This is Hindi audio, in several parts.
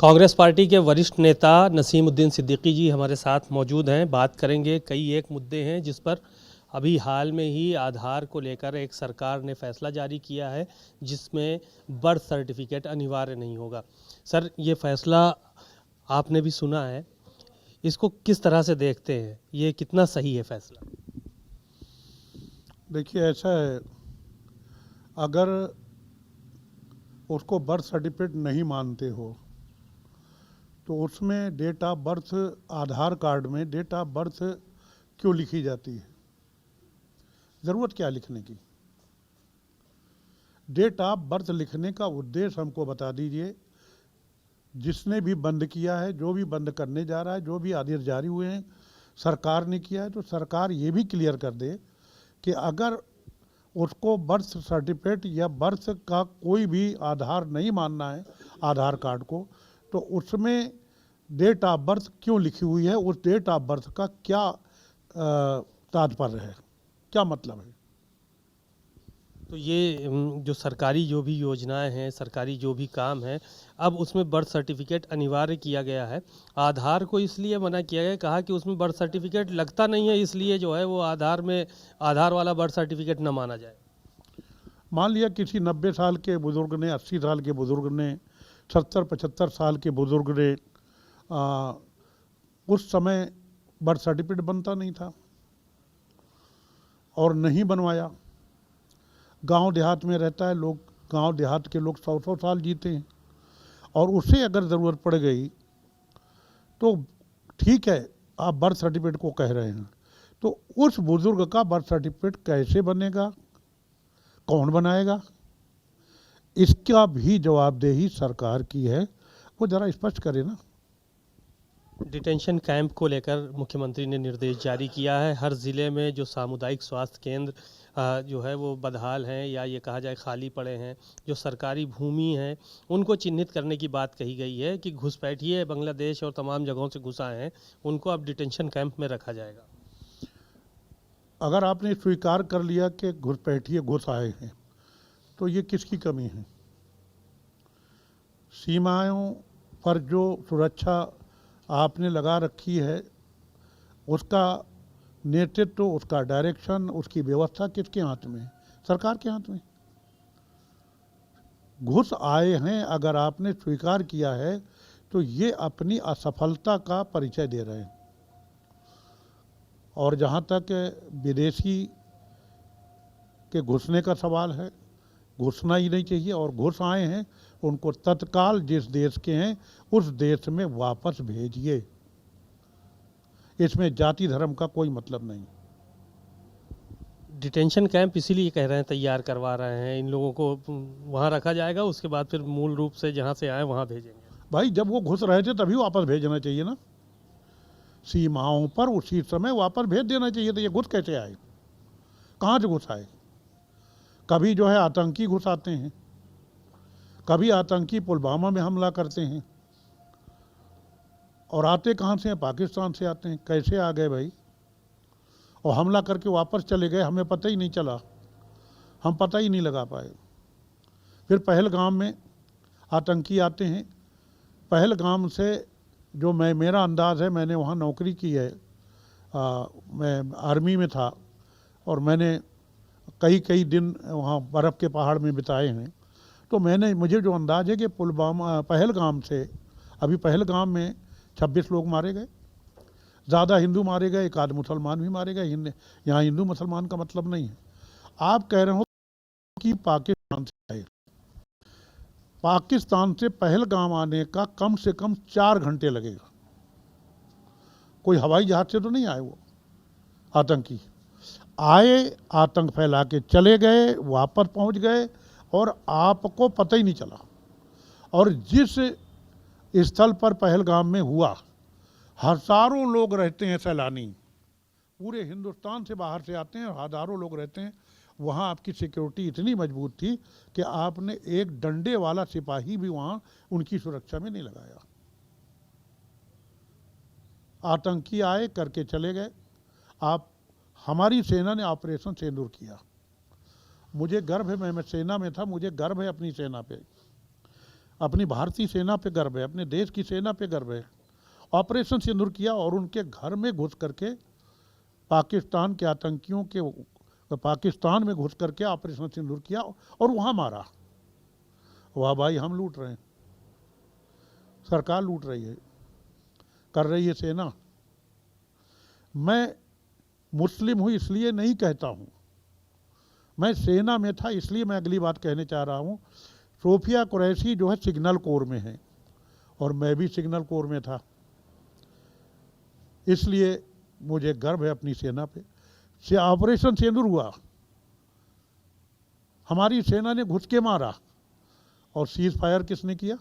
कांग्रेस पार्टी के वरिष्ठ नेता नसीमुद्दीन सिद्दीकी जी हमारे साथ मौजूद हैं। बात करेंगे, कई एक मुद्दे हैं जिस पर अभी हाल में ही आधार को लेकर एक सरकार ने फैसला जारी किया है जिसमें बर्थ सर्टिफिकेट अनिवार्य नहीं होगा। सर, ये फैसला आपने भी सुना है, इसको किस तरह से देखते हैं? ये कितना सही है फैसला? देखिए, ऐसा है, अगर उसको बर्थ सर्टिफिकेट नहीं मानते हो तो उसमें date of birth, Aadhaar card में डेट ऑफ बर्थ क्यों लिखी जाती है? ज़रूरत क्या लिखने की? डेट ऑफ बर्थ लिखने का उद्देश्य हमको बता दीजिए। जिसने भी बंद किया है, जो भी बंद करने जा रहा है, जो भी आदेश जारी हुए हैं सरकार ने किया है, तो सरकार ये भी क्लियर कर दे कि अगर उसको बर्थ सर्टिफिकेट या बर्थ का कोई भी आधार नहीं मानना है आधार कार्ड को, तो उसमें डेट ऑफ बर्थ क्यों लिखी हुई है, उस डेट ऑफ बर्थ का क्या तात्पर्य है, क्या मतलब है? तो ये जो सरकारी जो भी योजनाएं हैं, सरकारी जो भी काम है, अब उसमें बर्थ सर्टिफिकेट अनिवार्य किया गया है। आधार को इसलिए मना किया गया, कहा कि उसमें बर्थ सर्टिफिकेट लगता नहीं है, इसलिए जो है वो आधार में आधार वाला बर्थ सर्टिफिकेट न माना जाए। मान लिया किसी 90 साल के बुज़ुर्ग ने, 80 साल के बुज़ुर्ग ने, 70-75 साल के बुज़ुर्ग ने उस समय बर्थ सर्टिफिकेट बनता नहीं था और नहीं बनवाया। गांव देहात में रहता है, लोग गांव देहात के लोग 100-100 साल जीते हैं और उसे अगर ज़रूरत पड़ गई तो ठीक है, आप बर्थ सर्टिफिकेट को कह रहे हैं, तो उस बुज़ुर्ग का बर्थ सर्टिफिकेट कैसे बनेगा, कौन बनाएगा? इसका भी जवाबदेही सरकार की है, वो ज़रा स्पष्ट करे ना। डिटेंशन कैंप को लेकर मुख्यमंत्री ने निर्देश जारी किया है। हर ज़िले में जो सामुदायिक स्वास्थ्य केंद्र जो है वो बदहाल हैं या ये कहा जाए खाली पड़े हैं, जो सरकारी भूमि है उनको चिन्हित करने की बात कही गई है कि घुसपैठिए बांग्लादेश और तमाम जगहों से घुस आए हैं, उनको अब डिटेंशन कैंप में रखा जाएगा। अगर आपने स्वीकार कर लिया कि घुसपैठिए घुस आए हैं, तो ये किसकी कमी है? सीमाओं पर जो सुरक्षा आपने लगा रखी है, उसका नेतृत्व, उसका डायरेक्शन, उसकी व्यवस्था किसके हाथ में है? सरकार के हाथ में। घुस आए हैं अगर आपने स्वीकार किया है तो ये अपनी असफलता का परिचय दे रहे हैं। और जहाँ तक विदेशी के घुसने का सवाल है, घुसना ही नहीं चाहिए, और घुस आए हैं उनको तत्काल जिस देश के हैं उस देश में वापस भेजिए। इसमें जाति धर्म का कोई मतलब नहीं। डिटेंशन कैंप इसीलिए कह रहे हैं तैयार करवा रहे हैं, इन लोगों को वहाँ रखा जाएगा, उसके बाद फिर मूल रूप से जहाँ से आए वहाँ भेजेंगे। भाई, जब वो घुस रहे थे तभी वापस भेजना चाहिए ना। सीमाओं पर उसी समय वापस भेज देना चाहिए। तो ये घुस कैसे आए, कहाँ से घुस आए? कभी जो है आतंकी घुस आते हैं, कभी आतंकी पुलवामा में हमला करते हैं, और आते कहाँ से हैं? पाकिस्तान से आते हैं। कैसे आ गए भाई? और हमला करके वापस चले गए, हमें पता ही नहीं चला, हम पता ही नहीं लगा पाए। फिर पहलगाम में आतंकी आते हैं। पहलगाम से जो मेरा अंदाज़ है, मैंने वहाँ नौकरी की है, मैं आर्मी में था और मैंने कई दिन वहाँ बर्फ़ के पहाड़ में बिताए हैं। तो मुझे जो अंदाज़ है कि पहलगाम से, अभी पहलगाम में 26 लोग मारे गए, ज़्यादा हिंदू मारे गए, एक आध मुसलमान भी मारे गए। यहाँ हिंदू मुसलमान का मतलब नहीं है। आप कह रहे हो कि पाकिस्तान से आए, पाकिस्तान से पहलगाम आने का कम से कम 4 घंटे लगेगा। कोई हवाई जहाज से तो नहीं आए वो आतंकी। आए, आतंक फैला के चले गए, वापस पहुंच गए और आपको पता ही नहीं चला। और जिस स्थल पर पहलगाम में हुआ, हज़ारों लोग रहते हैं, सैलानी पूरे हिंदुस्तान से बाहर से आते हैं, हज़ारों लोग रहते हैं। वहाँ आपकी सिक्योरिटी इतनी मजबूत थी कि आपने एक डंडे वाला सिपाही भी वहाँ उनकी सुरक्षा में नहीं लगाया। आतंकी आए, करके चले गए। हमारी सेना ने ऑपरेशन सिंदूर किया। मुझे गर्व है, मैं सेना में था, मुझे गर्व है अपनी सेना पे। अपनी भारतीय सेना पे गर्व है, अपने देश की सेना पे गर्व है। ऑपरेशन सिंदूर किया और उनके घर में घुस करके पाकिस्तान के आतंकियों के पाकिस्तान में घुस करके ऑपरेशन सिंदूर किया और वहाँ मारा। वाह भाई, हम लूट रहे हैं, सरकार लूट रही है, कर रही है सेना। मैं मुस्लिम हूँ इसलिए नहीं कहता हूँ, मैं सेना में था इसलिए मैं अगली बात कहने चाह रहा हूँ। सोफिया कुरैशी जो है सिग्नल कोर में है और मैं भी सिग्नल कोर में था, इसलिए मुझे गर्व है अपनी सेना पे। ऑपरेशन सिंदूर हुआ, हमारी सेना ने घुस के मारा और सीज फायर किसने किया?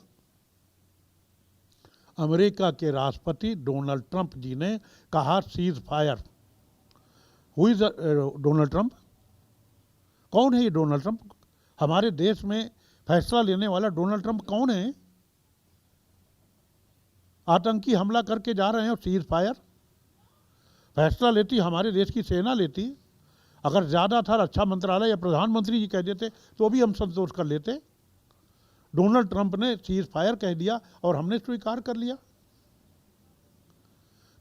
अमेरिका के राष्ट्रपति डोनाल्ड ट्रंप जी ने कहा cease fire. Who is Donald Trump? कौन है ये डोनाल्ड ट्रंप? हमारे देश में फैसला लेने वाला डोनाल्ड ट्रंप कौन है? आतंकी हमला करके जा रहे हैं और सीज फायर। फैसला लेती हमारे देश की सेना लेती। अगर ज़्यादा था रक्षा मंत्रालय या प्रधानमंत्री जी कह देते तो भी हम संतोष कर लेते। डोनाल्ड ट्रंप ने सीज फायर कह दिया और हमने स्वीकार कर लिया।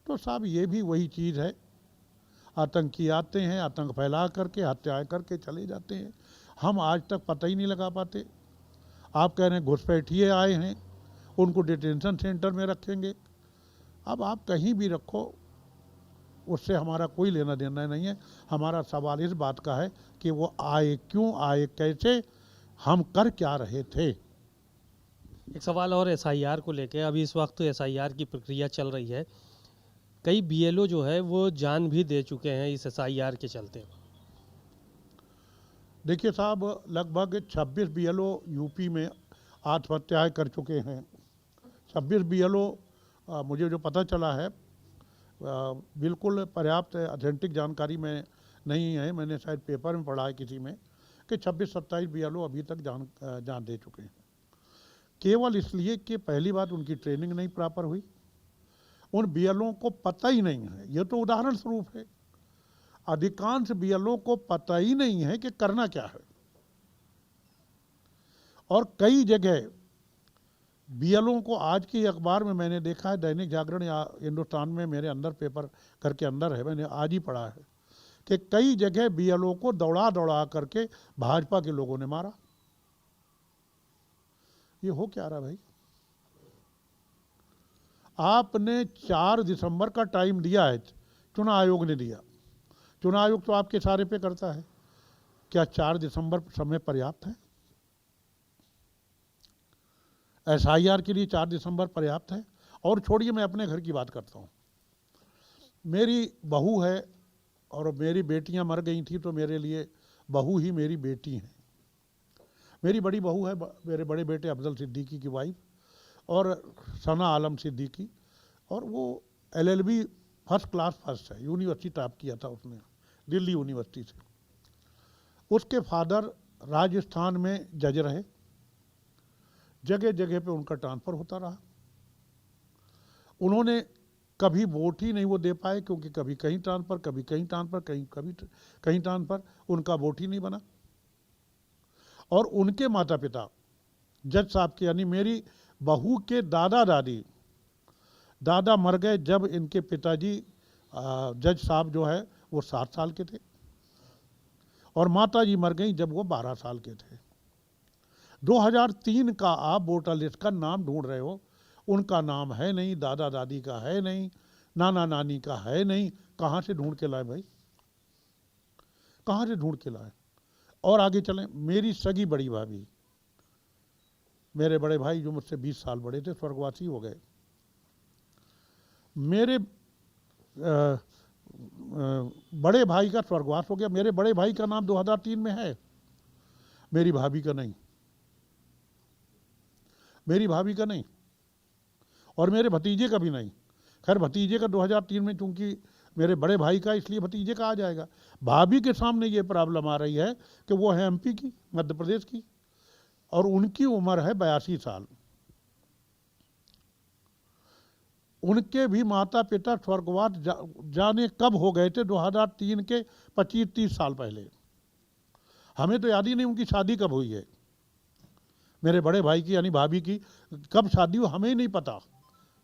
तो साहब ये भी वही चीज़ है, आतंकी आते हैं, आतंक फैला करके हत्याएं करके चले जाते हैं, हम आज तक पता ही नहीं लगा पाते। आप कह रहे हैं घुसपैठिए आए हैं, उनको डिटेंशन सेंटर में रखेंगे। अब आप कहीं भी रखो, उससे हमारा कोई लेना देना नहीं है। हमारा सवाल इस बात का है कि वो आए क्यों आए, कैसे, हम कर क्या रहे थे। एक सवाल और एसआईआर को लेके, अभी इस वक्त एसआईआर की प्रक्रिया चल रही है, कई बीएलओ जो है वो जान भी दे चुके हैं इस एसआईआर के चलते। देखिए साहब, लगभग 26 बीएलओ यूपी में आत्महत्याएं कर चुके हैं। 26 बीएलओ मुझे जो पता चला है, बिल्कुल पर्याप्त ऑथेंटिक जानकारी में नहीं है, मैंने शायद पेपर में पढ़ा है किसी में कि 26-27 बीएलओ अभी तक जान दे चुके हैं। केवल इसलिए कि पहली बात उनकी ट्रेनिंग नहीं प्रॉपर हुई, उन बीएलओ को पता ही नहीं है। ये तो उदाहरण स्वरूप है, अधिकांश बीएलओ को पता ही नहीं है कि करना क्या है। और कई जगह बीएलओ को, आज की अखबार में मैंने देखा है, दैनिक जागरण या हिंदुस्तान में मेरे अंदर पेपर करके अंदर है, मैंने आज ही पढ़ा है कि कई जगह बीएलओ को दौड़ा दौड़ा करके भाजपा के लोगों ने मारा। ये हो क्या रहा भाई? आपने 4 दिसंबर का टाइम दिया है, चुनाव आयोग ने दिया। चुनाव आयोग तो आपके सारे पे करता है। क्या 4 दिसंबर समय पर्याप्त है? एसआईआर के लिए 4 दिसंबर पर्याप्त है? और छोड़िए, मैं अपने घर की बात करता हूँ। मेरी बहू है और मेरी बेटियां मर गई थी, तो मेरे लिए बहू ही मेरी बेटी हैं। मेरी बड़ी बहू है मेरे बड़े बेटे अफजल सिद्दीकी की वाइफ, और सना आलम सिद्दीकी, और वो एलएलबी फर्स्ट क्लास फर्स्ट है, यूनिवर्सिटी टॉप किया था उसने, दिल्ली यूनिवर्सिटी से। उसके फादर राजस्थान में जज रहे, जगह जगह पे उनका ट्रांसफ़र होता रहा। उन्होंने कभी वोट ही नहीं वो दे पाए, क्योंकि कभी कहीं ट्रांसफ़र, कभी कहीं ट्रांसफ़र, कहीं ट्रांसफ़र, उनका वोट ही नहीं बना। और उनके माता पिता जज साहब के, यानी मेरी बहू के दादा मर गए जब इनके पिताजी जज साहब जो है वो 7 साल के थे, और माता जी मर गई जब वो 12 साल के थे। 2003 का आप वोटर लिस्ट का नाम ढूंढ रहे हो, उनका नाम है नहीं, दादा दादी का है नहीं, नाना नानी का है नहीं। कहाँ से ढूंढ के लाए भाई, कहाँ से ढूंढ के लाए? और आगे चलें, मेरी सगी बड़ी भाभी, मेरे बड़े भाई जो मुझसे 20 साल बड़े थे, स्वर्गवासी हो गए। मेरे बड़े भाई का स्वर्गवास हो गया। मेरे बड़े भाई का नाम 2003 में है, मेरी भाभी का नहीं, मेरी भाभी का नहीं, और मेरे भतीजे का भी नहीं। खैर भतीजे का 2003 में, चूंकि मेरे बड़े भाई का, इसलिए भतीजे का आ जाएगा। भाभी के सामने ये प्रॉब्लम आ रही है कि वो है एमपी की, मध्य प्रदेश की, और उनकी उम्र है 82 साल। उनके भी माता पिता स्वर्गवास जाने कब हो गए थे, 2003 के 25-30 साल पहले। हमें तो याद ही नहीं उनकी शादी कब हुई है। मेरे बड़े भाई की यानी भाभी की कब शादी हो हमें ही नहीं पता,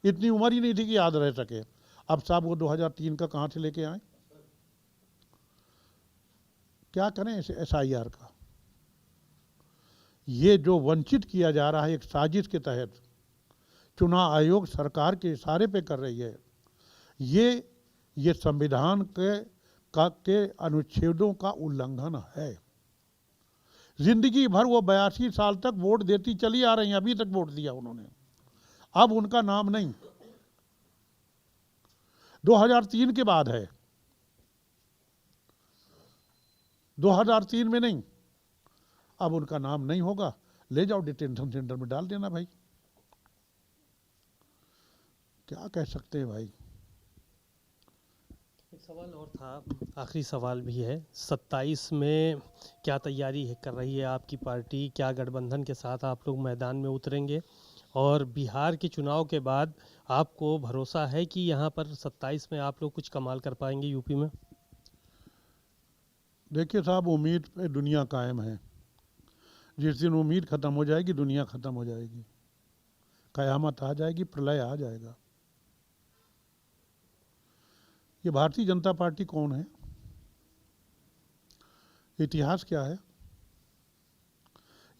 इतनी उम्र ही नहीं थी कि याद रह सके। अब साहब वो 2003 का कहाँ से लेके आए? क्या करें SIR का? ये जो वंचित किया जा रहा है एक साजिश के तहत, चुनाव आयोग सरकार के इशारे पे कर रही है। ये संविधान के अनुच्छेदों का उल्लंघन है। जिंदगी भर वो 82 साल तक वोट देती चली आ रही हैं, अभी तक वोट दिया उन्होंने, अब उनका नाम नहीं। 2003 के बाद है, 2003 में नहीं, अब उनका नाम नहीं होगा। ले जाओ डिटेंशन सेंटर में डाल देना भाई, क्या कह सकते हैं भाई। एक सवाल और था, आखिरी सवाल भी है, 27 में क्या तैयारी कर रही है आपकी पार्टी? क्या गठबंधन के साथ आप लोग मैदान में उतरेंगे? और बिहार के चुनाव के बाद आपको भरोसा है कि यहाँ पर 27 में आप लोग कुछ कमाल कर पाएंगे यूपी में? देखिए साहब, उम्मीद पे दुनिया कायम है। जिस दिन उम्मीद खत्म हो जाएगी दुनिया खत्म हो जाएगी, कयामत आ जाएगी, प्रलय आ जाएगा। ये भारतीय जनता पार्टी कौन है? इतिहास क्या है?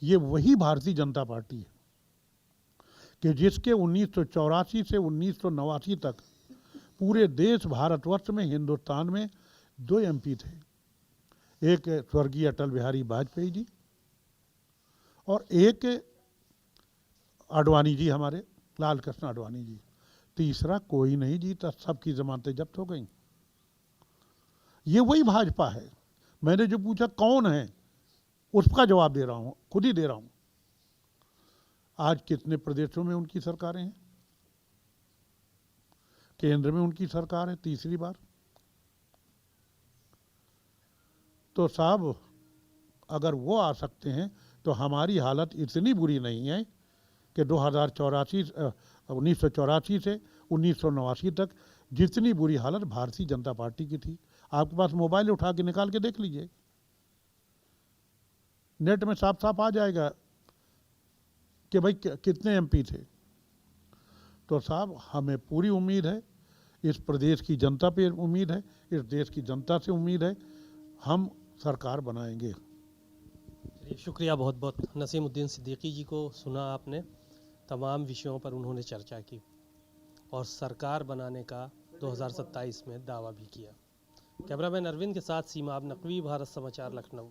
ये वही भारतीय जनता पार्टी है कि जिसके 1984 से 1989 तक पूरे देश भारतवर्ष में, हिंदुस्तान में 2 MP थे। एक स्वर्गीय अटल बिहारी वाजपेयी जी और एक आडवाणी जी, हमारे लाल कृष्ण आडवाणी जी। तीसरा कोई नहीं जीता, सबकी जमानतें जब्त हो गई। ये वही भाजपा है। मैंने जो पूछा कौन है, उसका जवाब दे रहा हूं, खुद ही दे रहा हूं। आज कितने प्रदेशों में उनकी सरकारें हैं? केंद्र में उनकी सरकार है तीसरी बार। तो साहब अगर वो आ सकते हैं तो हमारी हालत इतनी बुरी नहीं है कि 1984 से 1989 तक जितनी बुरी हालत भारतीय जनता पार्टी की थी। आपके पास मोबाइल उठा के निकाल के देख लीजिए, नेट में साफ साफ आ जाएगा कि भाई कितने MP थे। तो साहब हमें पूरी उम्मीद है, इस प्रदेश की जनता पे उम्मीद है, इस देश की जनता से उम्मीद है, हम सरकार बनाएंगे। शुक्रिया बहुत बहुत। नसीमुद्दीन सिद्दीकी जी को सुना आपने, तमाम विषयों पर उन्होंने चर्चा की और सरकार बनाने का 2027 में दावा भी किया। कैमरामैन अरविंद के साथ सीमा नकवी, भारत समाचार, लखनऊ।